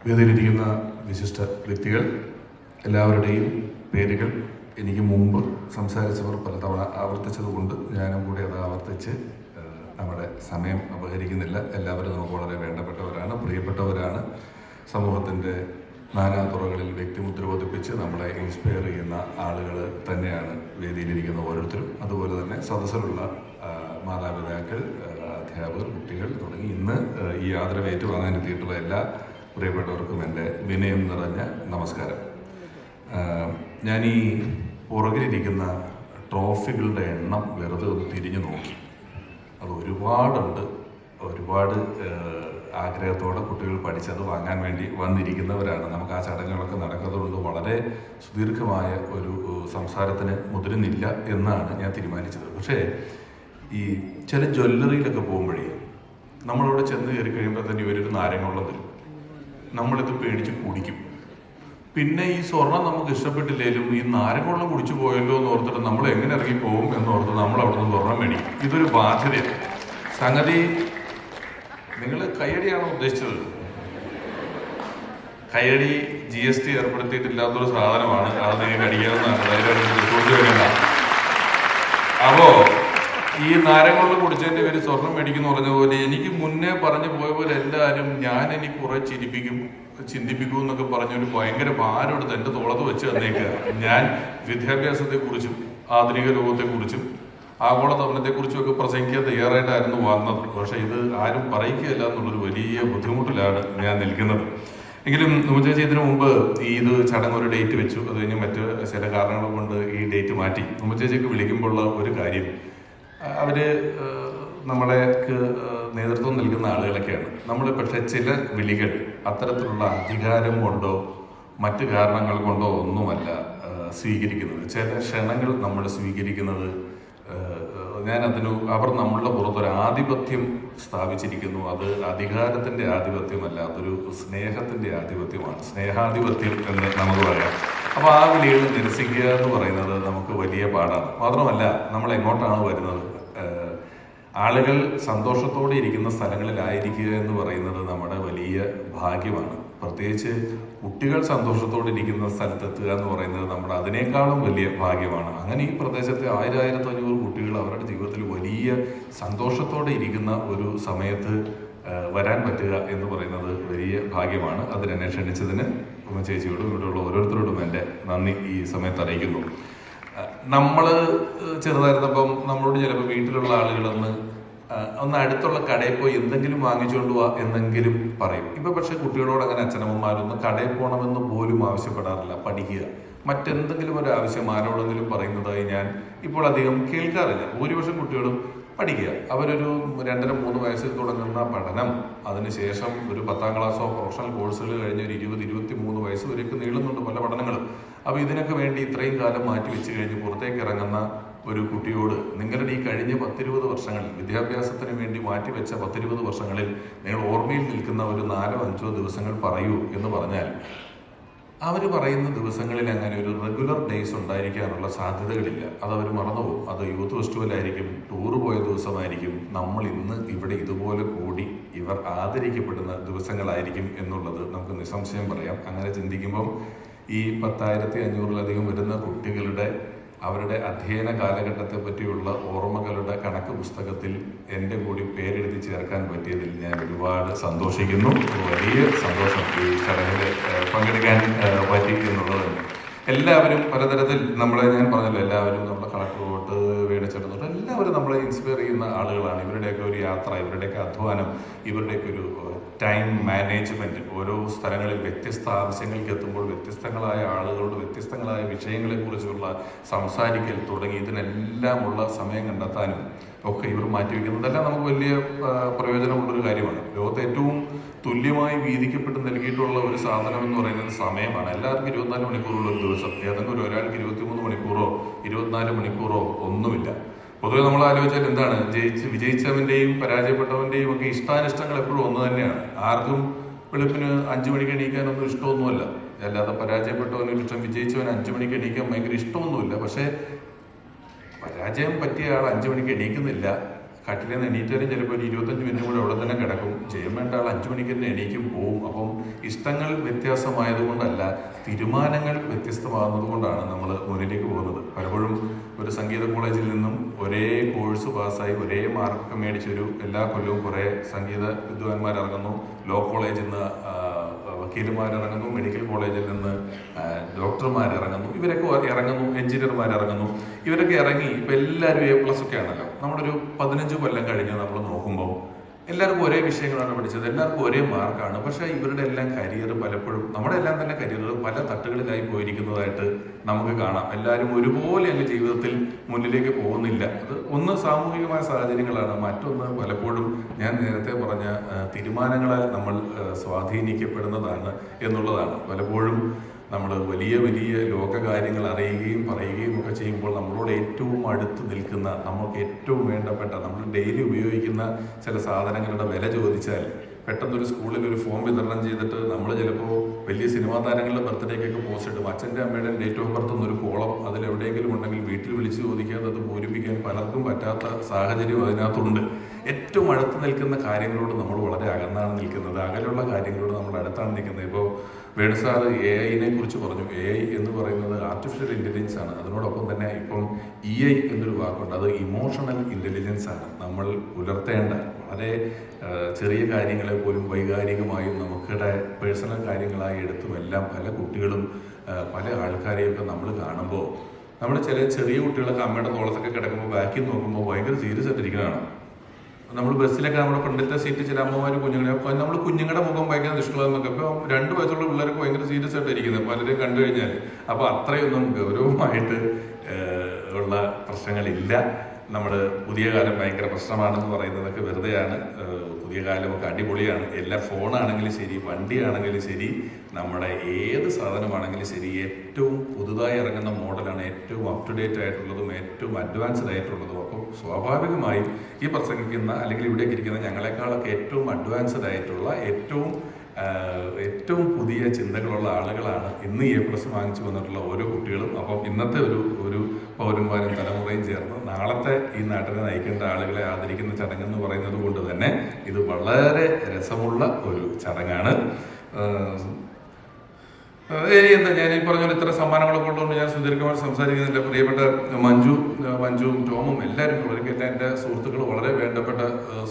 വേദിയിലിരിക്കുന്ന വിശിഷ്ട വ്യക്തികൾ, എല്ലാവരുടെയും പേരുകൾ എനിക്ക് മുമ്പ് സംസാരിച്ചവർ പലതവണ ആവർത്തിച്ചതുകൊണ്ട് ഞാനും കൂടി അത് ആവർത്തിച്ച് നമ്മുടെ സമയം അപഹരിക്കുന്നില്ല. എല്ലാവരും നമുക്ക് വളരെ വേണ്ടപ്പെട്ടവരാണ്, പ്രിയപ്പെട്ടവരാണ്. സമൂഹത്തിൻ്റെ നാനാതുറകളിൽ വ്യക്തിമുദ്ര പതിപ്പിച്ച് നമ്മളെ ഇൻസ്പയർ ചെയ്യുന്ന ആളുകൾ തന്നെയാണ് വേദിയിലിരിക്കുന്ന ഓരോരുത്തരും. അതുപോലെ തന്നെ സദസ്സിലുള്ള മാതാപിതാക്കൾ, അധ്യാപകർ, കുട്ടികൾ തുടങ്ങി ഇന്ന് ഈ ആദരവ് ഏറ്റുവാങ്ങാനെത്തിയിട്ടുള്ള എല്ലാ പ്രിയപ്പെട്ടവർക്കും എൻ്റെ വിനയം നിറഞ്ഞ നമസ്കാരം. ഞാൻ ഈ പുറകിലിരിക്കുന്ന ട്രോഫികളുടെ എണ്ണം വെറുതെ ഒന്ന് തിരിഞ്ഞു നോക്കി. അത് ഒരുപാടുണ്ട്. ഒരുപാട് ആഗ്രഹത്തോടെ കുട്ടികൾ പഠിച്ചത് വാങ്ങാൻ വേണ്ടി വന്നിരിക്കുന്നവരാണ്. നമുക്ക് ആ ചടങ്ങുകളൊക്കെ നടക്കുന്നതുകൊണ്ട് വളരെ സുദീർഘമായ ഒരു സംസാരത്തിന് മുതിരുന്നില്ല എന്നാണ് ഞാൻ തീരുമാനിച്ചത്. പക്ഷേ ഈ ചില ജ്വല്ലറിയിലൊക്കെ പോകുമ്പോഴേ നമ്മളവിടെ ചെന്ന് കയറി കഴിയുമ്പോൾ തന്നെ ഇവരൊരു നാരങ്ങവെള്ളം തരും. നമ്മളിത് പേടിച്ച് കുടിക്കും. പിന്നെ ഈ സ്വർണം നമുക്ക് ഇഷ്ടപ്പെട്ടില്ലെങ്കിലും ഈ നാരങ്ങവെള്ളം കുടിച്ചു പോയല്ലോ എന്ന് ഓർത്തിട്ട് നമ്മൾ എങ്ങനെ ഇറങ്ങി പോകും എന്നോർത്ത് നമ്മൾ അവിടെ നിന്ന് സ്വർണം മേടിക്കും. ഇതൊരു ബാധ്യതയാണ്. സംഗതി നിങ്ങൾ കയ്യടിയാണോ ഉദ്ദേശിച്ചത്? കയ്യടി GST ഏർപ്പെടുത്തിയിട്ടില്ലാത്തൊരു സാധനമാണ്. അത് നിങ്ങൾക്ക് അടിക്കാവുന്നതാണ്. അപ്പോൾ ഈ നാരങ്ങവെള്ളം കുടിച്ചതിൻ്റെ പേര് സ്വർണം മേടിക്കുന്നു പറഞ്ഞ പോലെ എനിക്ക് മുന്നേ പറഞ്ഞു പോയ പോലെ എല്ലാവരും എനിക്ക് കുറെ ചിന്തിപ്പിക്കൂ എന്നൊക്കെ പറഞ്ഞൊരു ഭയങ്കര ഭാരം എടുത്ത് എൻ്റെ തോളത്ത് വെച്ച് തന്നേക്കുക. ഞാൻ വിദ്യാഭ്യാസത്തെക്കുറിച്ചും ആധുനിക ലോകത്തെക്കുറിച്ചും ആഗോളതമനത്തെക്കുറിച്ചും ഒക്കെ പ്രസംഗിക്കാൻ തയ്യാറായിട്ടായിരുന്നു വന്നത്. പക്ഷേ ഇത് ആരും പറയിക്കുകയല്ല എന്നുള്ളൊരു വലിയ ബുദ്ധിമുട്ടിലാണ് ഞാൻ നിൽക്കുന്നത്. എങ്കിലും ചേച്ചി ഇതിനു മുമ്പ് ഇത് ചടങ്ങ് ഒരു ഡേറ്റ് വെച്ചു. അത് കഴിഞ്ഞ് മറ്റ് ചില കാരണങ്ങൾ കൊണ്ട് ഈ ഡേറ്റ് മാറ്റി. ചേച്ചിക്ക് വിളിക്കുമ്പോഴുള്ള ഒരു കാര്യം, അവർ നമ്മളേക്ക് നേതൃത്വം നൽകുന്ന ആളുകളൊക്കെയാണ്. നമ്മൾ പക്ഷേ ചില വിളികൾ അത്തരത്തിലുള്ള അധികാരം കൊണ്ടോ മറ്റു കാരണങ്ങൾ കൊണ്ടോ ഒന്നുമല്ല സ്വീകരിക്കുന്നത്. ചില ക്ഷണങ്ങൾ നമ്മൾ സ്വീകരിക്കുന്നത് അവർ നമ്മളുടെ പുറത്തൊരു ആധിപത്യം സ്ഥാപിച്ചിരിക്കുന്നു. അത് അധികാരത്തിൻ്റെ ആധിപത്യമല്ല, അതൊരു സ്നേഹത്തിൻ്റെ ആധിപത്യമാണ്. സ്നേഹാധിപത്യം എന്ന് നമുക്ക് പറയാം. അപ്പോൾ ആ വിളികൾ നിരസിക്കുക എന്ന് പറയുന്നത് നമുക്ക് വലിയ പാടാണ്. മാത്രമല്ല, നമ്മൾ എങ്ങോട്ടാണ് വരുന്നത്? ആളുകൾ സന്തോഷത്തോടെ ഇരിക്കുന്ന സ്ഥലങ്ങളിലായിരിക്കുക എന്ന് പറയുന്നത് നമ്മുടെ വലിയ ഭാഗ്യമാണ്. പ്രത്യേകിച്ച് കുട്ടികൾ സന്തോഷത്തോടെ ഇരിക്കുന്ന സ്ഥലത്തെത്തുക എന്ന് പറയുന്നത് നമ്മുടെ അതിനേക്കാളും വലിയ ഭാഗ്യമാണ്. അങ്ങനെ ഈ പ്രദേശത്തെ 1000-1500 കുട്ടികൾ അവരുടെ ജീവിതത്തിൽ വലിയ സന്തോഷത്തോടെ ഇരിക്കുന്ന ഒരു സമയത്ത് വരാൻ പറ്റുക എന്ന് പറയുന്നത് വലിയ ഭാഗ്യമാണ്. അതിനെന്നെ ക്ഷണിച്ചതിന് ചേച്ചിയോടും ഇവിടെയുള്ള ഓരോരുത്തരോടും എൻ്റെ നന്ദി ഈ സമയത്ത് അറിയിക്കുന്നു. നമ്മൾ ചെറുതായിരുന്നപ്പം നമ്മളോട് ചിലപ്പോൾ വീട്ടിലുള്ള ആളുകളൊന്ന് അടുത്തുള്ള കടയിൽ പോയി എന്തെങ്കിലും വാങ്ങിച്ചുകൊണ്ട് പോവാ എന്നെങ്കിലും പറയും. ഇപ്പം പക്ഷേ കുട്ടികളോട് അങ്ങനെ അച്ഛനമ്മമാരൊന്ന് കടയിൽ പോകണമെന്ന് പോലും ആവശ്യപ്പെടാറില്ല. പഠിക്കുക, മറ്റെന്തെങ്കിലും ഒരു ആവശ്യം ആരോടെങ്കിലും പറയുന്നതായി ഞാൻ ഇപ്പോൾ അധികം കേൾക്കാറില്ല. ഭൂരിപക്ഷം കുട്ടികളും പഠിക്കുക. അവരൊരു 2-3 വയസ്സിൽ തുടങ്ങുന്ന പഠനം, അതിനുശേഷം ഒരു 10ാം ക്ലാസ്സോ പ്രൊഫഷണൽ കോഴ്സുകൾ കഴിഞ്ഞ് ഒരു 20-23 വയസ്സ് വരെയൊക്കെ നീളുന്നുണ്ട് പല പഠനങ്ങളും. അപ്പോൾ ഇതിനൊക്കെ വേണ്ടി ഇത്രയും കാലം മാറ്റി വെച്ച് കഴിഞ്ഞ് പുറത്തേക്ക് ഇറങ്ങുന്ന ഒരു കുട്ടിയോട് നിങ്ങളുടെ ഈ കഴിഞ്ഞ 10-20 വർഷങ്ങളിൽ വിദ്യാഭ്യാസത്തിന് വേണ്ടി മാറ്റിവെച്ച 10-20 വർഷങ്ങളിൽ നിങ്ങൾ ഓർമ്മയിൽ നിൽക്കുന്ന ഒരു 4-5 ദിവസങ്ങൾ പറയൂ എന്ന് പറഞ്ഞാൽ അവർ പറയുന്ന ദിവസങ്ങളിൽ അങ്ങനെ ഒരു റെഗുലർ ഡേയ്സ് ഉണ്ടായിരിക്കാനുള്ള സാധ്യതകളില്ല. അതവർ മറന്നുപോകും. അത് യൂത്ത് ഫെസ്റ്റിവലായിരിക്കും, ടൂറ് പോയ ദിവസമായിരിക്കും, നമ്മൾ ഇന്ന് ഇവിടെ ഇതുപോലെ കൂടി ഇവർ ആദരിക്കപ്പെടുന്ന ദിവസങ്ങളായിരിക്കും എന്നുള്ളത് നമുക്ക് നിസ്സംശയം പറയാം. അങ്ങനെ ചിന്തിക്കുമ്പം ഈ 10,500-ലധികം വരുന്ന കുട്ടികളുടെ അവരുടെ അധ്യയന കാലഘട്ടത്തെ പറ്റിയുള്ള ഓർമ്മകളുടെ കണക്ക് പുസ്തകത്തിൽ എൻ്റെ കൂടി പേരെഴുതി ചേർക്കാൻ പറ്റിയതിൽ ഞാൻ ഒരുപാട് സന്തോഷിക്കുന്നു. വലിയ സന്തോഷം ഈ ചടങ്ങിൽ പങ്കെടുക്കാൻ പറ്റി എന്നുള്ളത്. എല്ലാവരും പലതരത്തിൽ ഞാൻ പറഞ്ഞല്ലോ, എല്ലാവരും നമ്മുടെ കളക്ടർ വോട്ട് മേടിച്ചെടുത്തിട്ട് എല്ലാവരും നമ്മളെ ഇൻസ്പയർ ചെയ്യുന്ന ആളുകളാണ്. ഇവരുടെയൊക്കെ ഒരു യാത്ര, ഇവരുടെയൊക്കെ അധ്വാനം, ഇവരുടെയൊക്കെ ഒരു ടൈം മാനേജ്മെൻറ്റ്, ഓരോ സ്ഥലങ്ങളിൽ വ്യത്യസ്ത ആവശ്യങ്ങൾക്ക് എത്തുമ്പോൾ വ്യത്യസ്തങ്ങളായ ആളുകളോട് വ്യത്യസ്തങ്ങളായ വിഷയങ്ങളെക്കുറിച്ചുള്ള സംസാരിക്കൽ തുടങ്ങി ഇതിനെല്ലാമുള്ള സമയം കണ്ടെത്താനും ഒക്കെ ഇവർ മാറ്റിവെക്കുന്നതെല്ലാം നമുക്ക് വലിയ പ്രയോജനമുള്ളൊരു കാര്യമാണ്. ലോകത്ത് ഏറ്റവും തുല്യമായി വീതിക്കപ്പെട്ട് നൽകിയിട്ടുള്ള ഒരു സാധനം എന്ന് പറയുന്നത് സമയമാണ്. എല്ലാവർക്കും 24 മണിക്കൂറുള്ള ഒരു ദിവസം. ഏതെങ്കിലും ഒരാൾക്ക് 23 മണിക്കൂറോ 24 മണിക്കൂറോ ഒന്നുമില്ല. പൊതുവെ നമ്മൾ ആലോചിച്ചാൽ എന്താണ്, വിജയിച്ചവൻ്റെയും പരാജയപ്പെട്ടവൻ്റെയും ഒക്കെ ഇഷ്ടാനിഷ്ടങ്ങൾ എപ്പോഴും ഒന്ന് തന്നെയാണ്. ആർക്കും വെളുപ്പിന് 5 മണിക്ക് എണീക്കാനൊന്നും ഇഷ്ടമൊന്നുമല്ല. അല്ലാതെ പരാജയപ്പെട്ടവനൊരു ഇഷ്ടം, വിജയിച്ചവന് 5 മണിക്ക് എണീക്കാൻ ഭയങ്കര ഇഷ്ടമൊന്നുമില്ല. പക്ഷേ പരാജയം പറ്റിയ ആൾ 5 മണിക്ക് എണീക്കുന്നില്ല. കട്ടിലിൽ നിന്ന് എണീറ്റാലും ചിലപ്പോൾ ഒരു 25 മിനിറ്റ് കൂടെ അവിടെ തന്നെ കിടക്കും. ചെയ്യാൻ വേണ്ട ആൾ 5 മണിക്ക് തന്നെ എണീക്കും പോവും. അപ്പം ഇഷ്ടങ്ങൾ വ്യത്യാസമായതുകൊണ്ടല്ല, തീരുമാനങ്ങൾ വ്യത്യസ്തമാകുന്നത് കൊണ്ടാണ് നമ്മൾ മുന്നിലേക്ക് പോകുന്നത്. പലപ്പോഴും ഒരു സംഗീത കോളേജിൽ നിന്നും ഒരേ കോഴ്സ് പാസ്സായി ഒരേ മാർക്ക് മേടിച്ചൊരു എല്ലാ കൊല്ലവും കുറേ സംഗീത വിദ്വാൻമാരിറങ്ങുന്നു. ലോ കോളേജിൽ നിന്ന് വക്കീലുമാരിറങ്ങുന്നു, മെഡിക്കൽ കോളേജിൽ നിന്ന് ഡോക്ടർമാരിറങ്ങുന്നു, ഇവരൊക്കെ ഇറങ്ങുന്നു, എഞ്ചിനീയർമാരിറങ്ങുന്നു. ഇവരൊക്കെ ഇറങ്ങി ഇപ്പം എല്ലാവരും A+ ഒക്കെ ആണല്ലോ. നമ്മളൊരു 15 കൊല്ലം കഴിഞ്ഞ് നമ്മൾ നോക്കുമ്പോൾ എല്ലാവർക്കും ഒരേ വിഷയങ്ങളാണ് പഠിച്ചത്, എല്ലാവർക്കും ഒരേ മാർക്കാണ്. പക്ഷേ ഇവരുടെ എല്ലാം കരിയർ പലപ്പോഴും, നമ്മുടെ എല്ലാം തന്നെ കരിയർ പല തട്ടുകളിലായി പോയിരിക്കുന്നതായിട്ട് നമുക്ക് കാണാം. എല്ലാവരും ഒരുപോലെ അങ്ങ് ജീവിതത്തിൽ മുന്നിലേക്ക് പോകുന്നില്ല. അത് ഒന്ന് സാമൂഹികമായ സാഹചര്യങ്ങളാണ്, മറ്റൊന്ന് പലപ്പോഴും ഞാൻ നേരത്തെ പറഞ്ഞ തീരുമാനങ്ങളാൽ നമ്മൾ സ്വാധീനിക്കപ്പെടുന്നതാണ് എന്നുള്ളതാണ്. പലപ്പോഴും നമ്മൾ വലിയ വലിയ ലോകകാര്യങ്ങൾ അറിയുകയും പറയുകയും ഒക്കെ ചെയ്യുമ്പോൾ നമ്മളോട് ഏറ്റവും അടുത്ത് നിൽക്കുന്ന, നമുക്ക് ഏറ്റവും വേണ്ടപ്പെട്ട, നമ്മൾ ഡെയിലി ഉപയോഗിക്കുന്ന ചില സാധനങ്ങളുടെ വില ചോദിച്ചാൽ, പെട്ടെന്നൊരു സ്കൂളിൽ ഒരു ഫോം വിതരണം ചെയ്തിട്ട് നമ്മൾ ചിലപ്പോൾ വലിയ സിനിമാ താരങ്ങളുടെ ബർത്ത്ഡേക്കൊക്കെ പോസ്റ്റ് ഇടും. അച്ഛൻ്റെ അമ്മയുടെ ഡേറ്റ് ഓഫ് ബർത്ത് എന്നൊരു കോളം അതിലെവിടെയെങ്കിലും ഉണ്ടെങ്കിൽ വീട്ടിൽ വിളിച്ച് ചോദിക്കാതെ അത് പൂരിപ്പിക്കാൻ പലർക്കും പറ്റാത്ത സാഹചര്യം അതിനകത്തുണ്ട്. ഏറ്റവും അടുത്ത് നിൽക്കുന്ന കാര്യങ്ങളോട് നമ്മൾ വളരെ അകന്നാണ് നിൽക്കുന്നത്, അകലുള്ള കാര്യങ്ങളോട് നമ്മൾ അടുത്താണ് നിൽക്കുന്നത്. ഇപ്പോൾ വേണു സാർ AI കുറിച്ച് പറഞ്ഞു. AI എന്ന് പറയുന്നത് ആർട്ടിഫിഷ്യൽ ഇൻ്റലിജൻസ് ആണ്. അതിനോടൊപ്പം തന്നെ ഇപ്പം EI എന്നൊരു വാക്കുണ്ട്, അത് ഇമോഷണൽ ഇൻ്റലിജൻസ് ആണ്. നമ്മൾ പുലർത്തേണ്ട വളരെ ചെറിയ കാര്യങ്ങളെ പോലും വൈകാരികമായും നമുക്കിടെ പേഴ്സണൽ കാര്യങ്ങളായി എടുത്തും എല്ലാം പല കുട്ടികളും പല ആൾക്കാരെയൊക്കെ നമ്മൾ കാണുമ്പോൾ, നമ്മൾ ചെറിയ കുട്ടികളൊക്കെ അമ്മയുടെ തോളത്തൊക്കെ കിടക്കുമ്പോൾ ബാക്കിൽ നോക്കുമ്പോൾ ഭയങ്കര സീരിയസ് ആയിട്ടിരിക്കുന്നതാണ്. നമ്മൾ ബസ്സിലൊക്കെ നമ്മുടെ ഫ്രണ്ടിലത്തെ സീറ്റ് ചില അമ്മമാർ കുഞ്ഞുങ്ങളെ, നമ്മൾ കുഞ്ഞുങ്ങളുടെ മുഖം ഭയങ്കര നിഷ്കളമെന്നൊക്കെ. ഇപ്പോൾ 2 വയസ്സുള്ള പിള്ളേർക്ക് ഭയങ്കര സീരിയസ് ആയിട്ട് ഇരിക്കുന്നത് പലരെയും കണ്ടു കഴിഞ്ഞാൽ. അപ്പോൾ അത്രയൊന്നും ഗൗരവമായിട്ട് ഉള്ള പ്രശ്നങ്ങളില്ല. നമ്മൾ പുതിയ കാലം ഭയങ്കര പ്രശ്നമാണെന്ന് പറയുന്നതൊക്കെ വെറുതെയാണ്. പുതിയ കാലമൊക്കെ അടിപൊളിയാണ്. എല്ലാ ഫോണാണെങ്കിലും ശരി, വണ്ടിയാണെങ്കിലും ശരി, നമ്മുടെ ഏത് സാധനമാണെങ്കിലും ശരി, ഏറ്റവും പുതുതായി ഇറങ്ങുന്ന മോഡലാണ് ഏറ്റവും അപ് ടു ഡേറ്റ് ആയിട്ടുള്ളതും ഏറ്റവും അഡ്വാൻസ്ഡ് ആയിട്ടുള്ളതും. അപ്പോൾ സ്വാഭാവികമായും ഈ പ്രസംഗിക്കുന്ന അല്ലെങ്കിൽ ഇവിടേക്ക് ഇരിക്കുന്ന ഞങ്ങളെക്കാളൊക്കെ ഏറ്റവും അഡ്വാൻസ്ഡ് ആയിട്ടുള്ള ഏറ്റവും പുതിയ ചിന്തകളുള്ള ആളുകളാണ് ഇന്ന് A+ വാങ്ങിച്ചു വന്നിട്ടുള്ള ഓരോ കുട്ടികളും. അപ്പം ഇന്നത്തെ ഒരു പൗരന്മാരും തലമുറയും ചേർന്ന് നാളത്തെ ഈ നാട്ടിനെ നയിക്കേണ്ട ആളുകളെ ആദരിക്കുന്ന ചടങ്ങെന്ന് പറയുന്നത് കൊണ്ട് തന്നെ ഇത് വളരെ രസമുള്ള ഒരു ചടങ്ങാണ്. എന്താ ഞാൻ ഈ പറഞ്ഞ ഇത്ര സമ്മാനങ്ങളൊക്കെ ഉള്ളതുകൊണ്ട് ഞാൻ സുദീർഘമായി സംസാരിക്കുന്നില്ല. പ്രിയപ്പെട്ട മഞ്ജുവും ടോമും എല്ലാവരും അവർക്കെല്ലാം എൻ്റെ സുഹൃത്തുക്കൾ, വളരെ വേണ്ടപ്പെട്ട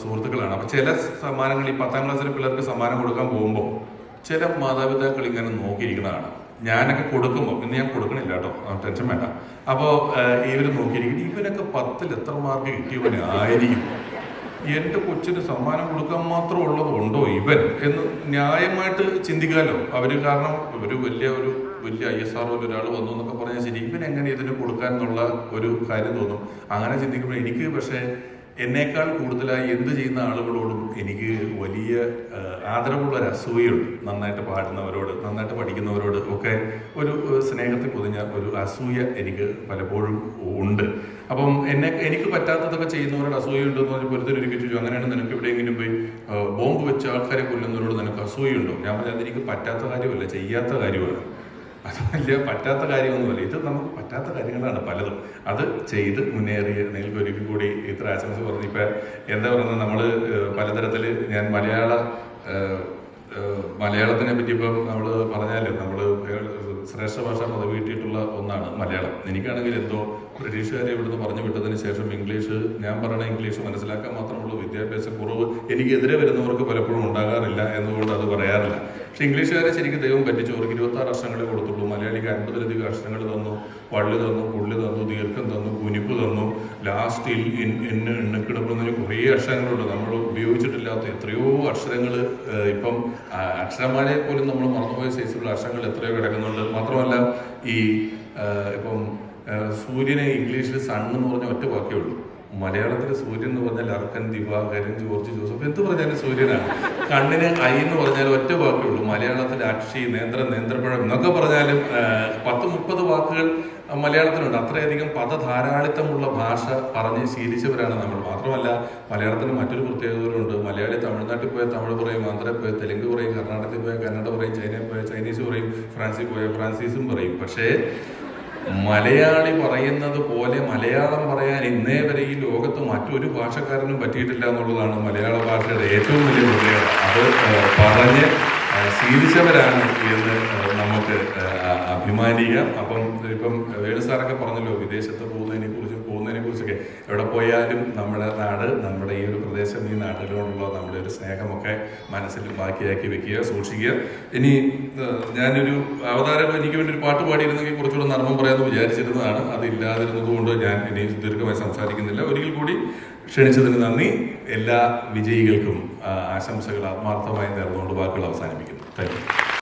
സുഹൃത്തുക്കളാണ്. അപ്പം ചില സമ്മാനങ്ങൾ ഈ 10ാം ക്ലാസ്സിലെ പിള്ളേർക്ക് സമ്മാനം കൊടുക്കാൻ പോകുമ്പോൾ ചില മാതാപിതാക്കൾ ഇങ്ങനെ നോക്കിയിരിക്കുന്നതാണ്. ഞാനൊക്കെ കൊടുക്കുമ്പോൾ, ഇന്ന് ഞാൻ കൊടുക്കണില്ല കേട്ടോ, ടെൻഷൻ വേണ്ട. അപ്പോൾ ഇവർ നോക്കിയിരിക്കും, ഇവനൊക്കെ 10ൽ എത്ര മാർക്ക് കിട്ടിയവനായിരിക്കും, എൻ്റെ കൊച്ചിന് സമ്മാനം കൊടുക്കാൻ മാത്രം ഉള്ളതുണ്ടോ ഇവൻ എന്ന് ന്യായമായിട്ട് ചിന്തിക്കാമല്ലോ അവർ. കാരണം ഒരു വലിയ ISR ഒരാൾ വന്നു എന്നൊക്കെ പറഞ്ഞാൽ ശരി, ഇവൻ എങ്ങനെ ഇതിന് കൊടുക്കാൻ എന്നുള്ള ഒരു കാര്യം തോന്നും. അങ്ങനെ ചിന്തിക്കുമ്പോൾ എനിക്ക് പക്ഷേ എന്നേക്കാൾ കൂടുതലായി എന്ത് ചെയ്യുന്ന ആളുകളോടും എനിക്ക് വലിയ ആദരവുള്ളൊരു അസൂയുണ്ട്. നന്നായിട്ട് പാടുന്നവരോട്, നന്നായിട്ട് പഠിക്കുന്നവരോട് ഒക്കെ ഒരു സ്നേഹത്തിൽ പൊതിഞ്ഞ ഒരു അസൂയ എനിക്ക് പലപ്പോഴും ഉണ്ട്. അപ്പം എനിക്ക് പറ്റാത്തതൊക്കെ ചെയ്യുന്നവരോട് അസൂയുണ്ടെന്ന് പറഞ്ഞ് പൊരുത്തരൊരുക്കി ചോദിച്ചു, അങ്ങനെയാണ് നിനക്ക് എവിടെയെങ്കിലും പോയി ബോംബ് വെച്ച് ആൾക്കാരെ കൊല്ലുന്നവരോട് നിനക്ക് അസൂയുണ്ടോ? ഞാൻ പറഞ്ഞത് എനിക്ക് പറ്റാത്ത കാര്യമല്ല, ചെയ്യാത്ത കാര്യമാണ്. അത് വലിയ പറ്റാത്ത കാര്യമൊന്നുമല്ല, ഇത് നമുക്ക് പറ്റാത്ത കാര്യങ്ങളാണ് പലതും. അത് ചെയ്ത് മുന്നേറി നിങ്ങൾക്ക് ഒരിക്കൽ കൂടി ഇത്ര ആശംസ പറഞ്ഞു. ഇപ്പം എന്താ പറയുന്നത്, നമ്മൾ പലതരത്തിൽ ഞാൻ മലയാളത്തിനെ പറ്റി ഇപ്പം നമ്മൾ പറഞ്ഞാൽ നമ്മൾ ശ്രേഷ്ഠ ഭാഷ പദവി കിട്ടിയിട്ടുള്ള ഒന്നാണ് മലയാളം. എനിക്കാണെങ്കിൽ എന്തോ ബ്രിട്ടീഷുകാരെ ഇവിടുന്ന് പറഞ്ഞു വിട്ടതിന് ശേഷം ഇംഗ്ലീഷ്, ഞാൻ പറയുന്ന ഇംഗ്ലീഷ് മനസ്സിലാക്കാൻ മാത്രമുള്ള വിദ്യാഭ്യാസ കുറവ് എനിക്കെതിരെ വരുന്നവർക്ക് പലപ്പോഴും ഉണ്ടാകാറില്ല എന്നുകൊണ്ട് അത് പറയാറില്ല. പക്ഷെ ഇംഗ്ലീഷുകാരെ ശരിക്കും ദൈവം പറ്റിച്ചു. അവർക്ക് 26 അക്ഷരങ്ങളെ കൊടുത്തുള്ളൂ. മലയാളിക്ക് 50ലധികം അക്ഷരങ്ങൾ തന്നു. വള്ളി തന്നു, പുള്ളി തന്നു, ദീർഘം തന്നു, കുനിപ്പ് തന്നു, ലാസ്റ്റ് എണ്ണിക്കിടപ്പെടുന്നതിന് കുറേ അക്ഷരങ്ങളുണ്ട്. നമ്മൾ ഉപയോഗിച്ചിട്ടില്ലാത്ത എത്രയോ അക്ഷരങ്ങൾ ഇപ്പം അക്ഷരമാലയെ പോലും നമ്മൾ മറന്നുപോയ സൈസിലുള്ള അക്ഷരങ്ങൾ എത്രയോ കിടക്കുന്നുണ്ട്. മാത്രമല്ല ഇപ്പം സൂര്യനെ ഇംഗ്ലീഷിൽ സൺ എന്ന് പറഞ്ഞ ഒറ്റ വാക്കേ ഉള്ളൂ. മലയാളത്തിൽ സൂര്യൻ എന്ന് പറഞ്ഞാൽ അർക്കൻ, ദിവാകരൻ, ജോർജ് ജോസഫ്, എന്ത് പറഞ്ഞാലും സൂര്യനാണ്. കണ്ണിന് ഐ എന്ന് പറഞ്ഞാൽ ഒറ്റ വാക്കേ ഉള്ളൂ. മലയാളത്തിൽ അക്ഷി, നേന്ത്രപ്പഴം എന്നൊക്കെ പറഞ്ഞാലും 10-30 വാക്കുകൾ മലയാളത്തിലുണ്ട്. അത്രയധികം പദധാരാളിത്തമുള്ള ഭാഷ പറഞ്ഞ് ശീലിച്ചവരാണ് നമ്മൾ. മാത്രമല്ല മലയാളത്തിന് മറ്റൊരു പ്രത്യേകതകളുണ്ട്. മലയാളി തമിഴ്നാട്ടിൽ പോയാൽ തമിഴ് പറയും, ആന്ധ്രയിൽ പോയാൽ തെലുങ്ക് പറയും, കർണാടകത്തിൽ പോയാൽ കന്നഡ പറയും, ചൈനയിൽ പോയാൽ ചൈനീസ് പറയും, ഫ്രാൻസിൽ പോയാൽ ഫ്രാൻസീസും പറയും. പക്ഷേ മലയാളി പറയുന്നത് പോലെ മലയാളം പറയാൻ ഇന്നേ വരെ ഈ ലോകത്ത് മറ്റൊരു ഭാഷക്കാരനും പറ്റിയിട്ടില്ല എന്നുള്ളതാണ് മലയാള ഭാഷയുടെ ഏറ്റവും വലിയ പ്രത്യേകത. അത് പറഞ്ഞ് ശീലിച്ചവരാണ് എന്ന് നമുക്ക് അഭിമാനിക്കാം. അപ്പം ഇപ്പം വേണു സാറൊക്കെ പറഞ്ഞല്ലോ വിദേശത്ത് പോകുന്നതിനെ കുറിച്ചൊക്കെ. എവിടെ പോയാലും നമ്മുടെ നാട്, നമ്മുടെ ഈ ഒരു പ്രദേശം, ഈ നാട്ടിലോടുള്ള നമ്മുടെ ഒരു സ്നേഹമൊക്കെ മനസ്സിൽ ബാക്കിയാക്കി വെക്കുക, സൂക്ഷിക്കുക. ഇനി ഞാനൊരു അവതാരം എനിക്ക് വേണ്ടി ഒരു പാട്ട് പാടിയിരുന്നെങ്കിൽ കുറച്ചുകൂടെ നർമ്മം പറയാമെന്ന് വിചാരിച്ചിരുന്നതാണ്. അതില്ലാതിരുന്നത് കൊണ്ട് ഞാൻ ഇനി ദീർഘമായി സംസാരിക്കുന്നില്ല. ഒരിക്കൽ കൂടി ക്ഷണിച്ചതിന് നന്ദി. എല്ലാ വിജയികൾക്കും ആശംസകൾ ആത്മാർത്ഥമായി നേർന്നുകൊണ്ട് വാക്കുകൾ അവസാനിപ്പിക്കുന്നു. Thank you.